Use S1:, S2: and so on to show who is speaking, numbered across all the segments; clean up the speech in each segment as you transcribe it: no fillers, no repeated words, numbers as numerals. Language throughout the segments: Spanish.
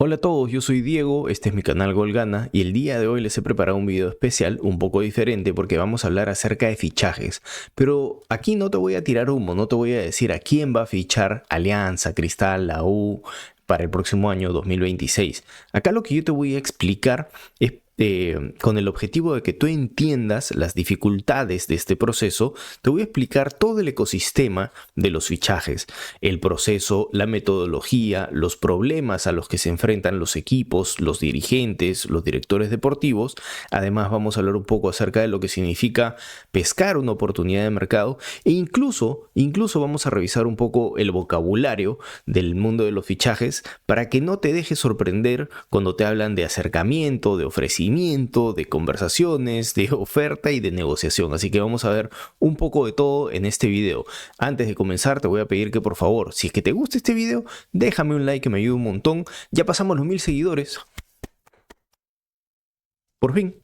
S1: Hola a todos, yo soy Diego, este es mi canal Golgana y el día de hoy les he preparado un video especial un poco diferente porque vamos a hablar acerca de fichajes. Pero aquí no te voy a tirar humo, no te voy a decir a quién va a fichar Alianza, Cristal, la U para el próximo año 2026. Acá lo que yo te voy a explicar es con el objetivo de que tú entiendas las dificultades de este proceso, te voy a explicar todo el ecosistema de los fichajes, el proceso, la metodología, los problemas a los que se enfrentan los equipos, los dirigentes, los directores deportivos. Además vamos a hablar un poco acerca de lo que significa pescar una oportunidad de mercado e incluso vamos a revisar un poco el vocabulario del mundo de los fichajes para que no te dejes sorprender cuando te hablan de acercamiento, de ofrecimiento, de conversaciones, de oferta y de negociación. Así que vamos a ver un poco de todo en este video. Antes de comenzar te voy a pedir que por favor, si es que te gusta este video, déjame un like que me ayuda un montón. Ya pasamos los 1000 seguidores. Por fin.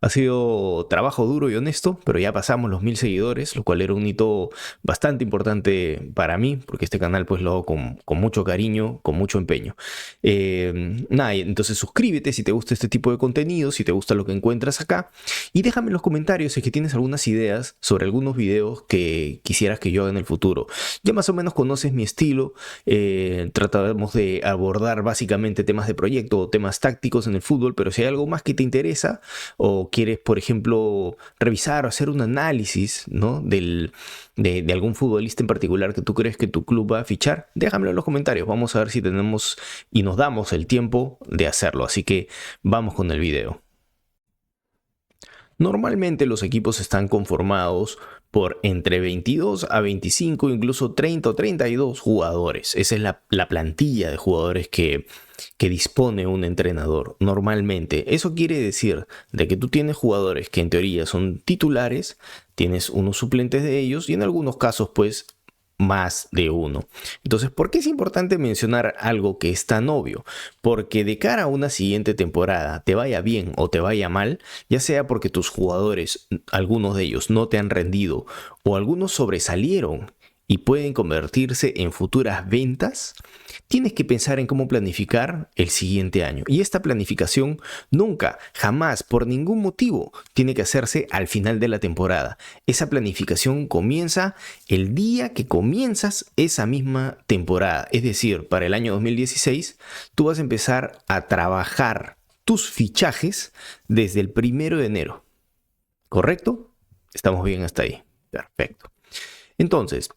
S1: Ha sido trabajo duro y honesto, pero ya pasamos los 1000 seguidores, lo cual era un hito bastante importante para mí, porque este canal pues lo hago con mucho cariño, con mucho empeño. Nada, entonces suscríbete si te gusta este tipo de contenido, si te gusta lo que encuentras acá, y déjame en los comentarios si es que tienes algunas ideas sobre algunos videos que quisieras que yo haga en el futuro. Ya más o menos conoces mi estilo, trataremos de abordar básicamente temas de proyecto o temas tácticos en el fútbol, pero si hay algo más que te interesa, o quieres, por ejemplo, revisar o hacer un análisis, ¿no? de algún futbolista en particular que tú crees que tu club va a fichar, déjamelo en los comentarios. Vamos a ver si tenemos y nos damos el tiempo de hacerlo. Así que vamos con el video. Normalmente los equipos están conformados por entre 22 a 25, incluso 30 o 32 jugadores. Esa es la plantilla de jugadores que dispone un entrenador normalmente. Eso quiere decir de que tú tienes jugadores que en teoría son titulares, tienes unos suplentes de ellos y en algunos casos pues más de uno. Entonces, ¿por qué es importante mencionar algo que es tan obvio? Porque de cara a una siguiente temporada, te vaya bien o te vaya mal, ya sea porque tus jugadores, algunos de ellos no te han rendido o algunos sobresalieron y pueden convertirse en futuras ventas, tienes que pensar en cómo planificar el siguiente año. Y esta planificación nunca, jamás, por ningún motivo, tiene que hacerse al final de la temporada. Esa planificación comienza el día que comienzas esa misma temporada. Es decir, para el año 2016, tú vas a empezar a trabajar tus fichajes desde el 1 de enero. ¿Correcto? Estamos bien hasta ahí. Perfecto. Entonces,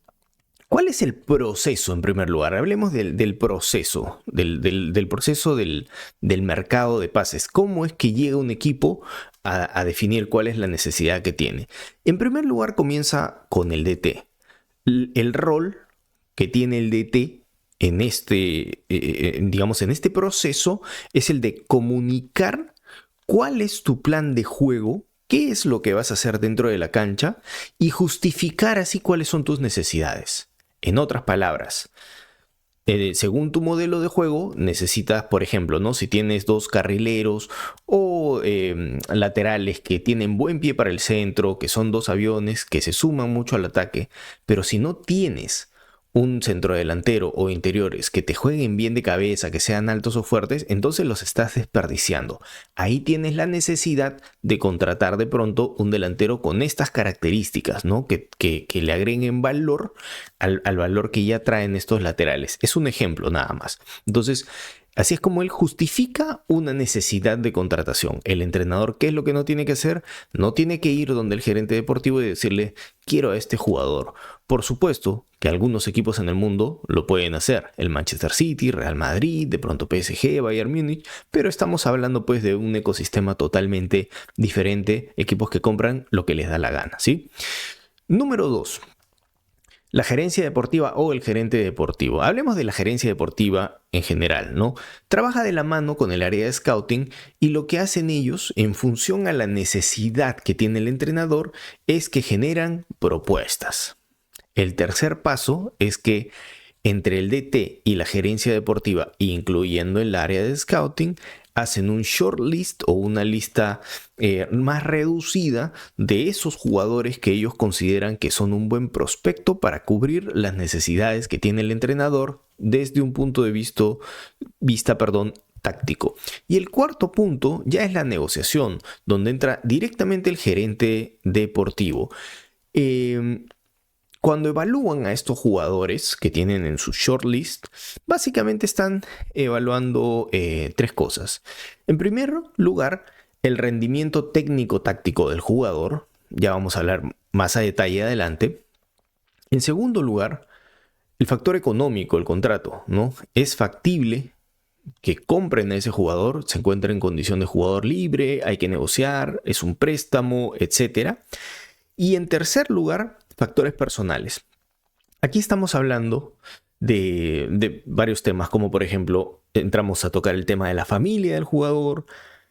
S1: ¿cuál es el proceso en primer lugar? Hablemos del proceso, del proceso del mercado de pases. ¿Cómo es que llega un equipo a definir cuál es la necesidad que tiene? En primer lugar comienza con el DT. El rol que tiene el DT en digamos, en este proceso es el de comunicar cuál es tu plan de juego, qué es lo que vas a hacer dentro de la cancha y justificar así cuáles son tus necesidades. En otras palabras, según tu modelo de juego, necesitas, por ejemplo, ¿no? Si tienes dos carrileros o laterales que tienen buen pie para el centro, que son dos aviones que se suman mucho al ataque, pero si no tienes un centrodelantero o interiores que te jueguen bien de cabeza, que sean altos o fuertes, entonces los estás desperdiciando. Ahí tienes la necesidad de contratar de pronto un delantero con estas características, ¿no? Que le agreguen valor al valor que ya traen estos laterales. Es un ejemplo nada más. Entonces, así es como él justifica una necesidad de contratación. El entrenador, ¿qué es lo que no tiene que hacer? No tiene que ir donde el gerente deportivo y decirle, quiero a este jugador. Por supuesto que algunos equipos en el mundo lo pueden hacer. El Manchester City, Real Madrid, de pronto PSG, Bayern Múnich. Pero estamos hablando pues de un ecosistema totalmente diferente. Equipos que compran lo que les da la gana, ¿sí? Número 2. La gerencia deportiva o el gerente deportivo. Hablemos de la gerencia deportiva en general, ¿no? Trabaja de la mano con el área de scouting y lo que hacen ellos, en función a la necesidad que tiene el entrenador, es que generan propuestas. El tercer paso es que entre el DT y la gerencia deportiva, incluyendo el área de scouting, hacen un shortlist o una lista más reducida de esos jugadores que ellos consideran que son un buen prospecto para cubrir las necesidades que tiene el entrenador desde un punto de vista táctico. Y el cuarto punto ya es la negociación, donde entra directamente el gerente deportivo. Cuando evalúan a estos jugadores que tienen en su shortlist, básicamente están evaluando tres cosas. En primer lugar, el rendimiento técnico-táctico del jugador. Ya vamos a hablar más a detalle adelante. En segundo lugar, el factor económico, el contrato, ¿no? ¿Es factible que compren a ese jugador? ¿Se encuentra en condición de jugador libre? ¿Hay que negociar? ¿Es un préstamo? Etcétera. Y en tercer lugar, factores personales. Aquí estamos hablando de varios temas, como por ejemplo, entramos a tocar el tema de la familia del jugador,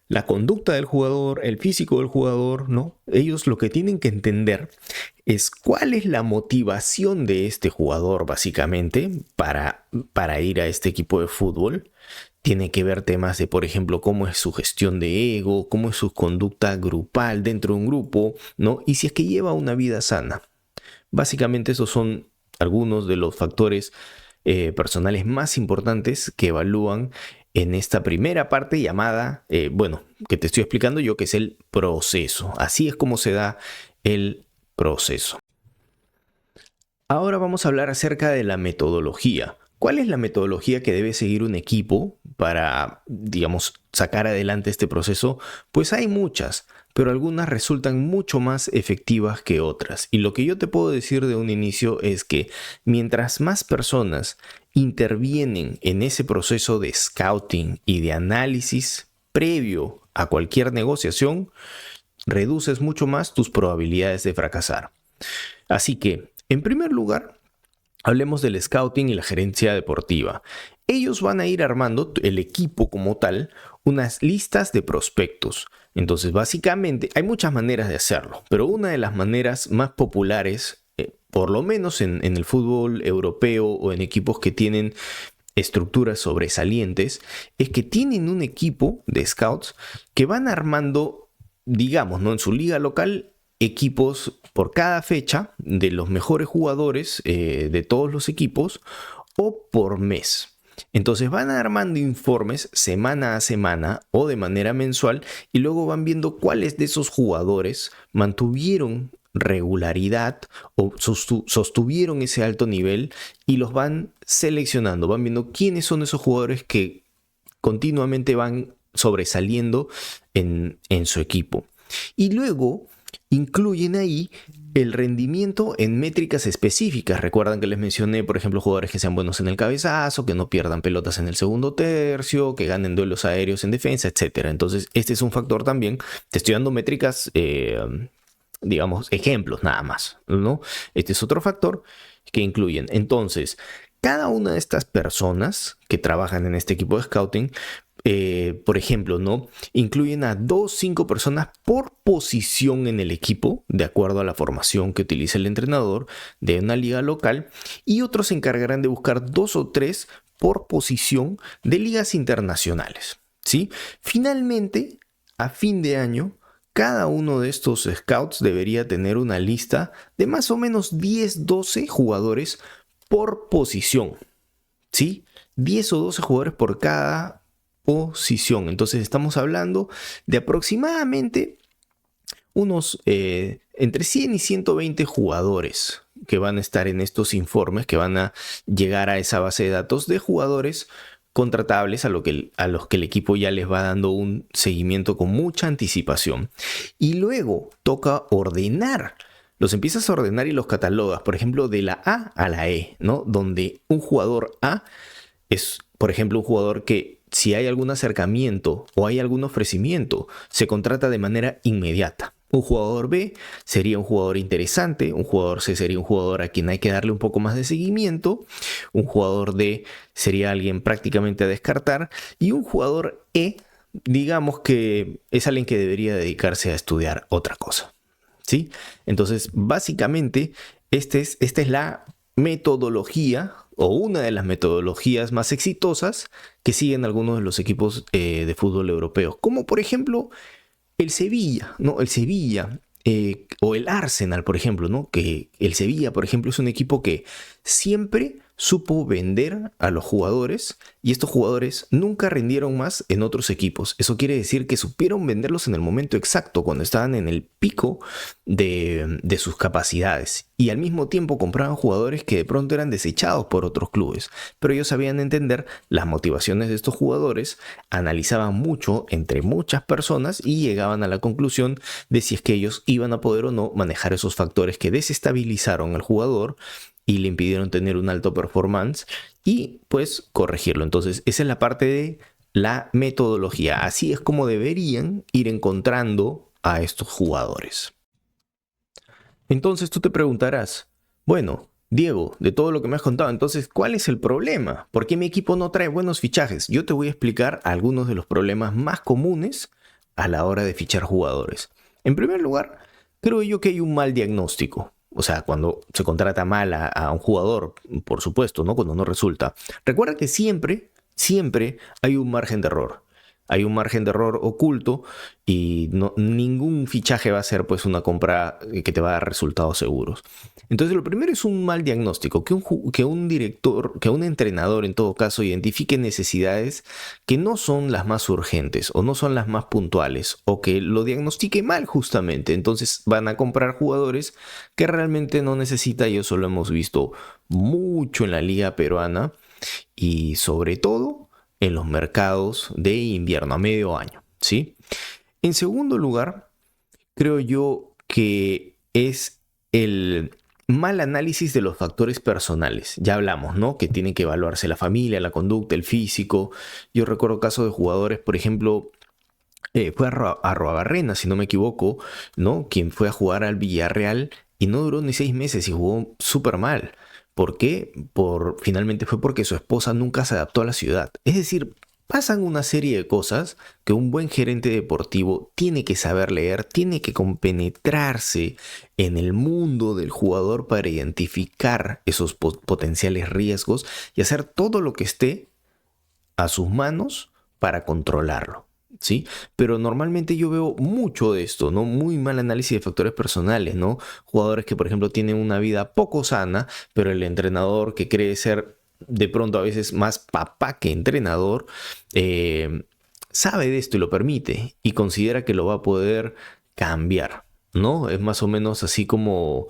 S1: la conducta del jugador, el físico del jugador, ¿no? Ellos lo que tienen que entender es cuál es la motivación de este jugador, básicamente, para ir a este equipo de fútbol. Tiene que ver temas de, por ejemplo, cómo es su gestión de ego, cómo es su conducta grupal dentro de un grupo, ¿no? Y si es que lleva una vida sana. Básicamente esos son algunos de los factores personales más importantes que evalúan en esta primera parte llamada, que te estoy explicando yo, que es el proceso. Así es como se da el proceso. Ahora vamos a hablar acerca de la metodología. ¿Cuál es la metodología que debe seguir un equipo para, digamos, sacar adelante este proceso? Pues hay muchas, pero algunas resultan mucho más efectivas que otras. Y lo que yo te puedo decir de un inicio es que mientras más personas intervienen en ese proceso de scouting y de análisis previo a cualquier negociación, reduces mucho más tus probabilidades de fracasar. Así que, en primer lugar, hablemos del scouting y la gerencia deportiva. Ellos van a ir armando, el equipo como tal, unas listas de prospectos. Entonces, básicamente, hay muchas maneras de hacerlo, pero una de las maneras más populares, por lo menos en el fútbol europeo o en equipos que tienen estructuras sobresalientes, es que tienen un equipo de scouts que van armando, digamos, ¿no?, en su liga local, equipos por cada fecha de los mejores jugadores de todos los equipos o por mes. Entonces van armando informes semana a semana o de manera mensual y luego van viendo cuáles de esos jugadores mantuvieron regularidad o sostuvieron ese alto nivel y los van seleccionando, van viendo quiénes son esos jugadores que continuamente van sobresaliendo en su equipo. Y luego incluyen ahí el rendimiento en métricas específicas. Recuerdan que les mencioné, por ejemplo, jugadores que sean buenos en el cabezazo, que no pierdan pelotas en el segundo tercio, que ganen duelos aéreos en defensa, etc. Entonces, este es un factor también. Te estoy dando métricas, digamos, ejemplos nada más, ¿no? Este es otro factor que incluyen. Entonces, cada una de estas personas que trabajan en este equipo de scouting, por ejemplo, ¿no?, incluyen a 2-5 personas por posición en el equipo, de acuerdo a la formación que utiliza el entrenador de una liga local, y otros se encargarán de buscar 2 o 3 por posición de ligas internacionales, ¿sí? Finalmente, a fin de año, cada uno de estos scouts debería tener una lista de más o menos 10-12 jugadores por posición, ¿sí? 10 o 12 jugadores por cada posición. Entonces estamos hablando de aproximadamente unos entre 100 y 120 jugadores que van a estar en estos informes, que van a llegar a esa base de datos de jugadores contratables a los que el equipo ya les va dando un seguimiento con mucha anticipación. Y luego toca ordenar. Los empiezas a ordenar y los catalogas, por ejemplo, de la A a la E, ¿no? Donde un jugador A es, por ejemplo, un jugador que, si hay algún acercamiento o hay algún ofrecimiento, se contrata de manera inmediata. Un jugador B sería un jugador interesante, un jugador C sería un jugador a quien hay que darle un poco más de seguimiento, un jugador D sería alguien prácticamente a descartar y un jugador E, digamos que es alguien que debería dedicarse a estudiar otra cosa, ¿sí? Entonces, básicamente, esta es la metodología o una de las metodologías más exitosas que siguen algunos de los equipos de fútbol europeos, como por ejemplo el Sevilla, ¿no? El Sevilla o el Arsenal, por ejemplo, ¿no? Que el Sevilla, por ejemplo, es un equipo que siempre supo vender a los jugadores y estos jugadores nunca rindieron más en otros equipos. Eso quiere decir que supieron venderlos en el momento exacto, cuando estaban en el pico de sus capacidades, y al mismo tiempo compraban jugadores que de pronto eran desechados por otros clubes, pero ellos sabían entender las motivaciones de estos jugadores, analizaban mucho entre muchas personas y llegaban a la conclusión de si es que ellos iban a poder o no manejar esos factores que desestabilizaron al jugador y le impidieron tener un alto performance, y pues corregirlo. Entonces esa es la parte de la metodología. Así es como deberían ir encontrando a estos jugadores. Entonces tú te preguntarás, bueno, Diego, de todo lo que me has contado, entonces, ¿cuál es el problema? ¿Por qué mi equipo no trae buenos fichajes? Yo te voy a explicar algunos de los problemas más comunes a la hora de fichar jugadores. En primer lugar, creo yo que hay un mal diagnóstico. O sea, cuando se contrata mal a un jugador, por supuesto, ¿no? Cuando no resulta. Recuerda que siempre hay un margen de error. Hay un margen de error oculto, y ningún fichaje va a ser pues una compra que te va a dar resultados seguros. Entonces lo primero es un mal diagnóstico, que un director, que un entrenador en todo caso identifique necesidades que no son las más urgentes o no son las más puntuales, o que lo diagnostique mal justamente. Entonces van a comprar jugadores que realmente no necesita, y eso lo hemos visto mucho en la liga peruana y sobre todo en los mercados de invierno a medio año, ¿sí? En segundo lugar, creo yo que es el mal análisis de los factores personales. Ya hablamos, ¿no? Que tiene que evaluarse la familia, la conducta, el físico. Yo recuerdo casos de jugadores, por ejemplo, fue a Arruabarrena, si no me equivoco, ¿no? Quien fue a jugar al Villarreal y no duró ni 6 meses y jugó súper mal. ¿Por qué? Finalmente fue porque su esposa nunca se adaptó a la ciudad. Es decir, pasan una serie de cosas que un buen gerente deportivo tiene que saber leer, tiene que compenetrarse en el mundo del jugador para identificar esos potenciales riesgos y hacer todo lo que esté a sus manos para controlarlo. ¿Sí? Pero normalmente yo veo mucho de esto, ¿no? Muy mal análisis de factores personales, ¿no? Jugadores que, por ejemplo, tienen una vida poco sana, pero el entrenador, que cree ser de pronto a veces más papá que entrenador, sabe de esto y lo permite, y considera que lo va a poder cambiar, ¿no? Es más o menos así como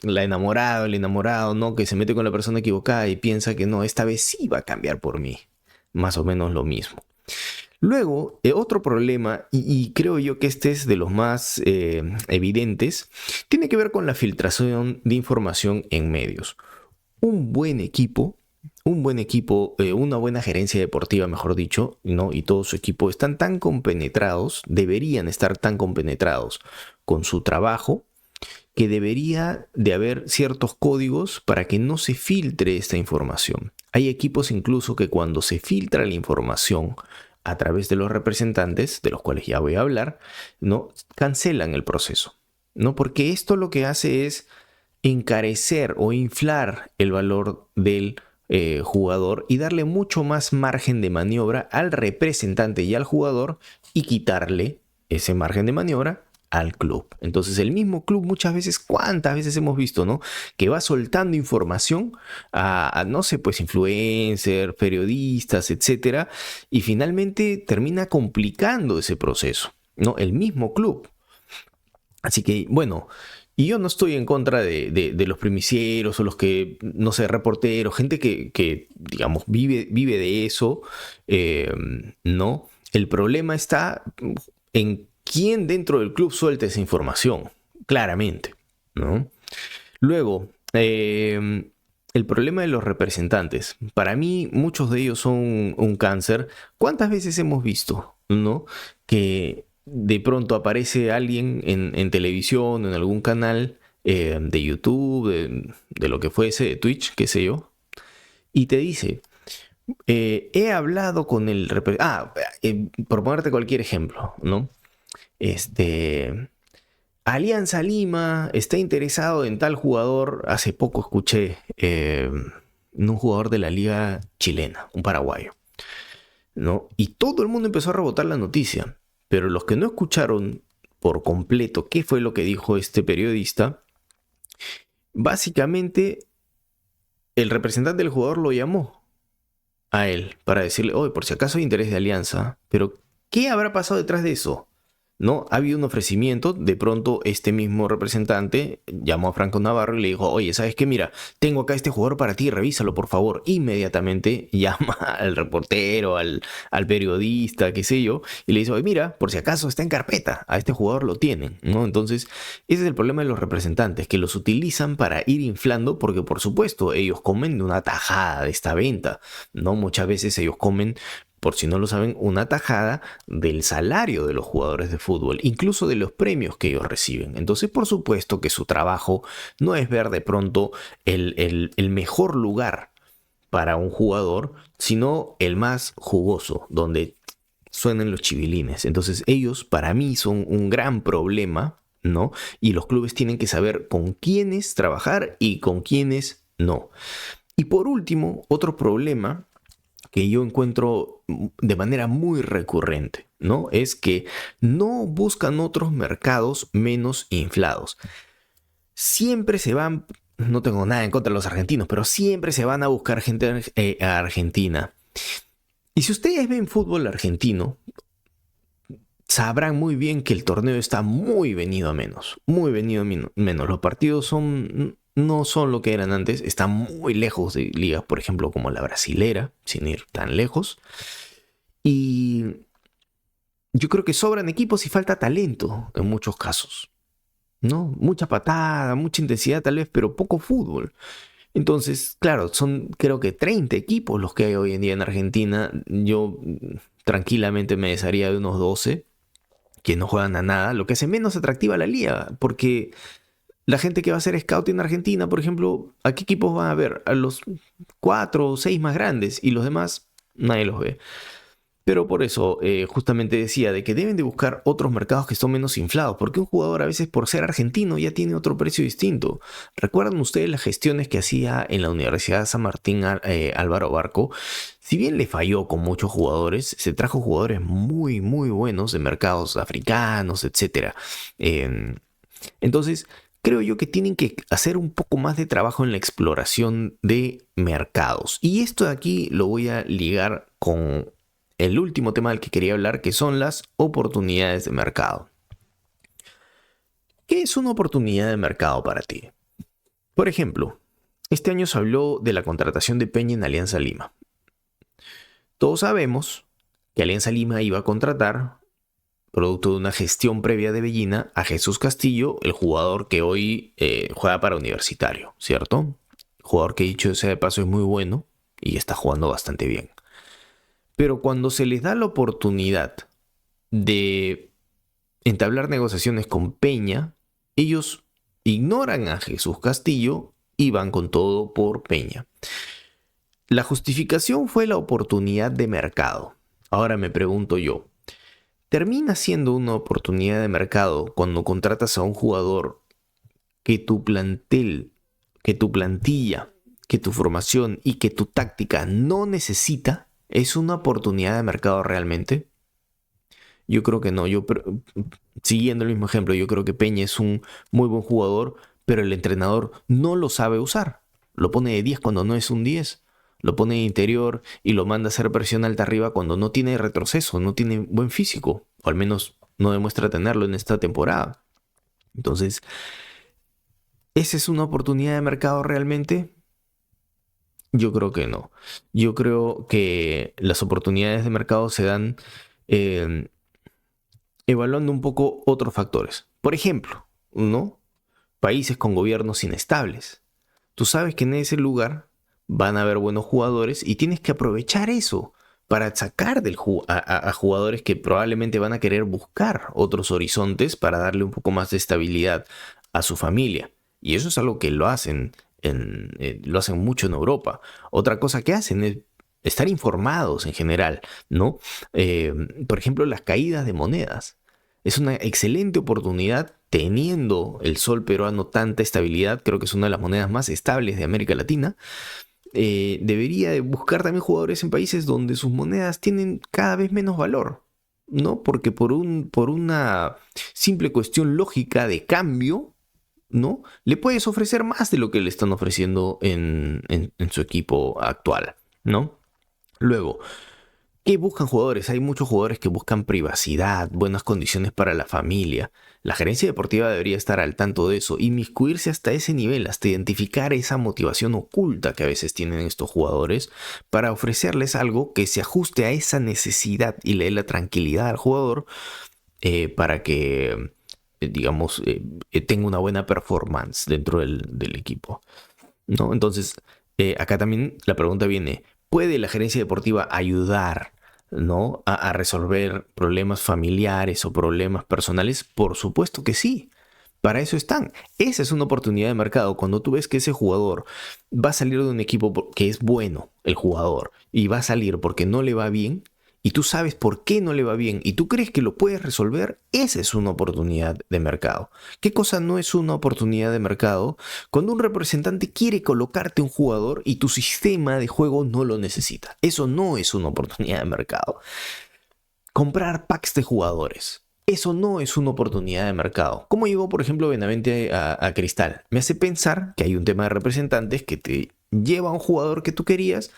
S1: la enamorada, el enamorado, ¿no? Que se mete con la persona equivocada y piensa que no, esta vez sí va a cambiar por mí. Más o menos lo mismo. Luego, otro problema, y creo yo que este es de los más evidentes, tiene que ver con la filtración de información en medios. Un buen equipo, una buena gerencia deportiva, mejor dicho, ¿no? Y todo su equipo están tan compenetrados, deberían estar tan compenetrados con su trabajo, que debería de haber ciertos códigos para que no se filtre esta información. Hay equipos incluso que cuando se filtra la información a través de los representantes, de los cuales ya voy a hablar, ¿no? Cancelan el proceso, ¿no? Porque esto lo que hace es encarecer o inflar el valor del jugador y darle mucho más margen de maniobra al representante y al jugador, y quitarle ese margen de maniobra al club. Entonces el mismo club muchas veces, cuántas veces hemos visto, ¿no? Que va soltando información no sé, pues influencers, periodistas, etcétera, y finalmente termina complicando ese proceso, ¿no? El mismo club. Así que, bueno, y yo no estoy en contra de los primisieros o los que, no sé, reporteros, gente que digamos, vive de eso, ¿no? El problema está en quién dentro del club suelta esa información, claramente, ¿no? Luego, el problema de los representantes. Para mí, muchos de ellos son un cáncer. ¿Cuántas veces hemos visto, ¿no? Que de pronto aparece alguien en televisión, en algún canal de YouTube, de lo que fuese, de Twitch, qué sé yo, y te dice, he hablado con el por ponerte cualquier ejemplo, ¿no? Alianza Lima está interesado en tal jugador. Hace poco escuché un jugador de la liga chilena, un paraguayo, ¿no? Y todo el mundo empezó a rebotar la noticia, pero los que no escucharon por completo qué fue lo que dijo este periodista, básicamente el representante del jugador lo llamó a él para decirle, oye, por si acaso hay interés de Alianza, pero ¿qué habrá pasado detrás de eso? ¿No? Ha habido un ofrecimiento, de pronto este mismo representante llamó a Franco Navarro y le dijo, oye, ¿sabes qué? Mira, tengo acá este jugador para ti, revísalo por favor. Inmediatamente llama al reportero, al periodista, qué sé yo, y le dice, oye, mira, por si acaso está en carpeta, a este jugador lo tienen, ¿no? Entonces, ese es el problema de los representantes, que los utilizan para ir inflando, porque por supuesto ellos comen de una tajada de esta venta, ¿no? Muchas veces ellos comen, por si no lo saben, una tajada del salario de los jugadores de fútbol, incluso de los premios que ellos reciben. Entonces, por supuesto que su trabajo no es ver de pronto el mejor lugar para un jugador, sino el más jugoso, donde suenen los chivilines. Entonces, ellos para mí son un gran problema, ¿no? Y los clubes tienen que saber con quiénes trabajar y con quiénes no. Y por último, otro problema que yo encuentro de manera muy recurrente, ¿no? Es que no buscan otros mercados menos inflados. Siempre se van, no tengo nada en contra de los argentinos, pero siempre se van a buscar gente a Argentina. Y si ustedes ven fútbol argentino, sabrán muy bien que el torneo está muy venido a menos, muy venido a menos. Los partidos no son lo que eran antes, están muy lejos de ligas, por ejemplo, como la brasilera, sin ir tan lejos. Y yo creo que sobran equipos y falta talento en muchos casos, ¿no? Mucha patada, mucha intensidad tal vez, pero poco fútbol. Entonces, claro, son creo que 30 equipos los que hay hoy en día en Argentina. Yo tranquilamente me desharía de unos 12 que no juegan a nada, lo que hace menos atractiva la liga, porque la gente que va a hacer scouting en Argentina, por ejemplo, ¿a qué equipos van a ver? A los 4 o 6 más grandes y los demás nadie los ve. Pero por eso justamente decía de que deben de buscar otros mercados que son menos inflados, porque un jugador a veces por ser argentino ya tiene otro precio distinto. ¿Recuerdan ustedes las gestiones que hacía en la Universidad de San Martín Álvaro Barco? Si bien le falló con muchos jugadores, se trajo jugadores muy muy buenos de mercados africanos, etcétera. Entonces, creo yo que tienen que hacer un poco más de trabajo en la exploración de mercados. Y esto de aquí lo voy a ligar con el último tema del que quería hablar, que son las oportunidades de mercado. ¿Qué es una oportunidad de mercado para ti? Por ejemplo, este año se habló de la contratación de Peña en Alianza Lima. Todos sabemos que Alianza Lima iba a contratar, producto de una gestión previa de Bellina, a Jesús Castillo, el jugador que hoy juega para Universitario, ¿cierto? Jugador que, dicho sea de paso, es muy bueno y está jugando bastante bien. Pero cuando se les da la oportunidad de entablar negociaciones con Peña, ellos ignoran a Jesús Castillo y van con todo por Peña. La justificación fue la oportunidad de mercado. Ahora me pregunto yo, ¿termina siendo una oportunidad de mercado cuando contratas a un jugador que tu plantel, que tu plantilla, que tu formación y que tu táctica no necesita? ¿Es una oportunidad de mercado realmente? Yo creo que no. Siguiendo el mismo ejemplo, yo creo que Peña es un muy buen jugador, pero el entrenador no lo sabe usar. Lo pone de 10 cuando no es un 10. Lo pone de interior y lo manda a hacer presión alta arriba cuando no tiene retroceso, no tiene buen físico. O al menos no demuestra tenerlo en esta temporada. Entonces, ¿esa es una oportunidad de mercado realmente? Yo creo que no. Yo creo que las oportunidades de mercado se dan eh, evaluando un poco otros factores. Por ejemplo, ¿no? Países con gobiernos inestables. Tú sabes que en ese lugar van a haber buenos jugadores y tienes que aprovechar eso para sacar a jugadores que probablemente van a querer buscar otros horizontes para darle un poco más de estabilidad a su familia. Y eso es algo que lo hacen mucho en Europa. Otra cosa que hacen es estar informados en general, ¿no? Por ejemplo, las caídas de monedas. Es una excelente oportunidad teniendo el sol peruano tanta estabilidad, creo que es una de las monedas más estables de América Latina. Debería de buscar también jugadores en países donde sus monedas tienen cada vez menos valor, ¿no? Porque por una simple cuestión lógica de cambio, ¿no? Le puedes ofrecer más de lo que le están ofreciendo en su equipo actual, ¿no? Luego, ¿qué buscan jugadores? Hay muchos jugadores que buscan privacidad, buenas condiciones para la familia. La gerencia deportiva debería estar al tanto de eso, inmiscuirse hasta ese nivel, hasta identificar esa motivación oculta que a veces tienen estos jugadores para ofrecerles algo que se ajuste a esa necesidad y le dé la tranquilidad al jugador para que, digamos, tenga una buena performance dentro del equipo, ¿no? Entonces, acá también la pregunta viene, ¿puede la gerencia deportiva ayudar, ¿no? a resolver problemas familiares o problemas personales? Por supuesto que sí. Para eso están. Esa es una oportunidad de mercado. Cuando tú ves que ese jugador va a salir de un equipo que es bueno, el jugador, y va a salir porque no le va bien, y tú sabes por qué no le va bien, y tú crees que lo puedes resolver, esa es una oportunidad de mercado. ¿Qué cosa no es una oportunidad de mercado? Cuando un representante quiere colocarte un jugador y tu sistema de juego no lo necesita. Eso no es una oportunidad de mercado. Comprar packs de jugadores. Eso no es una oportunidad de mercado. ¿Cómo llegó, por ejemplo, Benavente a Cristal? Me hace pensar que hay un tema de representantes que te lleva a un jugador que tú querías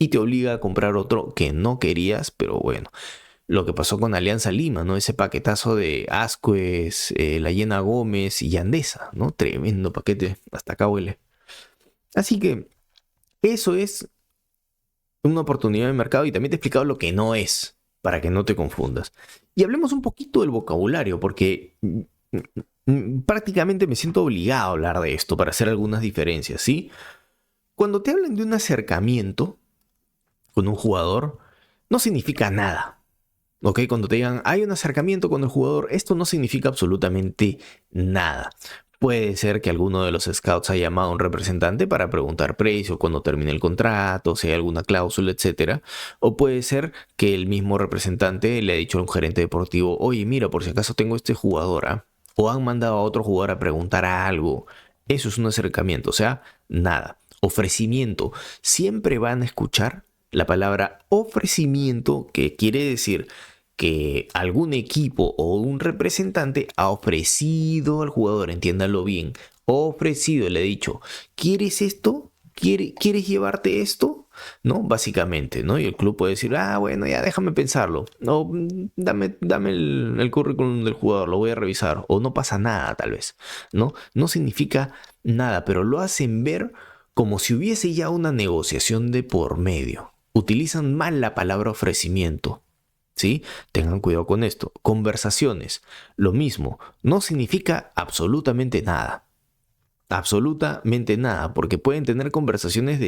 S1: y te obliga a comprar otro que no querías, pero bueno. Lo que pasó con Alianza Lima, ¿no? Ese paquetazo de Ascuez, Layena Gómez y Yandesa, ¿no? Tremendo paquete, hasta acá huele. Así que eso es una oportunidad de mercado y también te he explicado lo que no es, para que no te confundas. Y hablemos un poquito del vocabulario, porque prácticamente me siento obligado a hablar de esto para hacer algunas diferencias, ¿sí? Cuando te hablan de un acercamiento con un jugador, no significa nada. ¿Ok? Cuando te digan hay un acercamiento con el jugador, esto no significa absolutamente nada. Puede ser que alguno de los scouts haya llamado a un representante para preguntar precio, cuando termine el contrato, si hay alguna cláusula, etc. O puede ser que el mismo representante le ha dicho a un gerente deportivo, oye, mira, por si acaso tengo este jugador, ¿ah? O han mandado a otro jugador a preguntar algo. Eso es un acercamiento, o sea, nada. Ofrecimiento. Siempre van a escuchar la palabra ofrecimiento, que quiere decir que algún equipo o un representante ha ofrecido al jugador, entiéndalo bien, ofrecido, le he dicho, ¿quieres esto? ¿Quieres llevarte esto? ¿No? Básicamente, ¿no? Y el club puede decir, ah, bueno, ya déjame pensarlo. No, dame el currículum del jugador, lo voy a revisar. O no pasa nada, tal vez, ¿no? No significa nada, pero lo hacen ver como si hubiese ya una negociación de por medio. Utilizan mal la palabra ofrecimiento. ¿Sí? Tengan cuidado con esto. Conversaciones, lo mismo, no significa absolutamente nada. Absolutamente nada, porque pueden tener conversaciones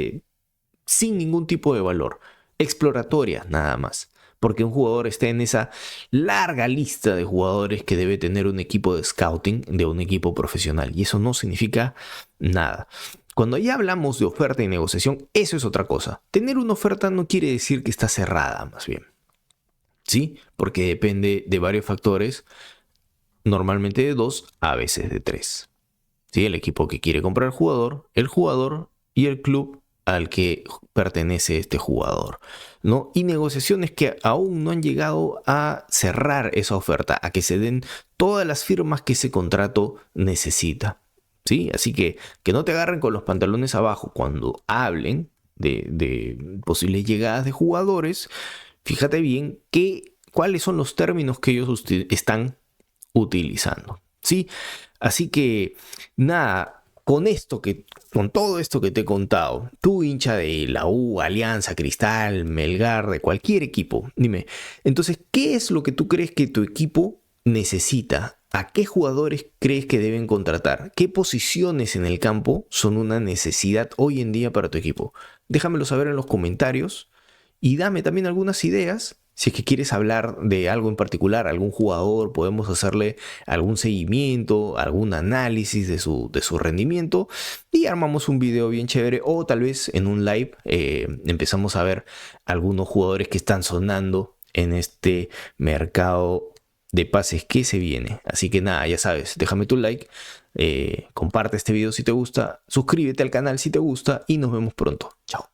S1: sin ningún tipo de valor, exploratorias nada más. Porque un jugador está en esa larga lista de jugadores que debe tener un equipo de scouting de un equipo profesional. Y eso no significa nada. Cuando ya hablamos de oferta y negociación, eso es otra cosa. Tener una oferta no quiere decir que está cerrada, más bien. ¿Sí? Porque depende de varios factores, normalmente de 2, a veces de 3. ¿Sí? El equipo que quiere comprar el jugador y el club al que pertenece este jugador, ¿no? Y negociaciones que aún no han llegado a cerrar esa oferta, a que se den todas las firmas que ese contrato necesita, ¿sí? Así que no te agarren con los pantalones abajo cuando hablen de posibles llegadas de jugadores. Fíjate bien cuáles son los términos que ellos están utilizando, ¿sí? Así que nada, con todo esto que te he contado, tú hincha de la U, Alianza, Cristal, Melgar, de cualquier equipo, dime, entonces, ¿qué es lo que tú crees que tu equipo necesita? ¿A qué jugadores crees que deben contratar? ¿Qué posiciones en el campo son una necesidad hoy en día para tu equipo? Déjamelo saber en los comentarios. Y dame también algunas ideas. Si es que quieres hablar de algo en particular, algún jugador, podemos hacerle algún seguimiento, algún análisis de su rendimiento y armamos un video bien chévere, o tal vez en un live empezamos a ver algunos jugadores que están sonando en este mercado de pases que se viene. Así que nada, ya sabes, déjame tu like, comparte este video si te gusta, suscríbete al canal si te gusta y nos vemos pronto. Chao.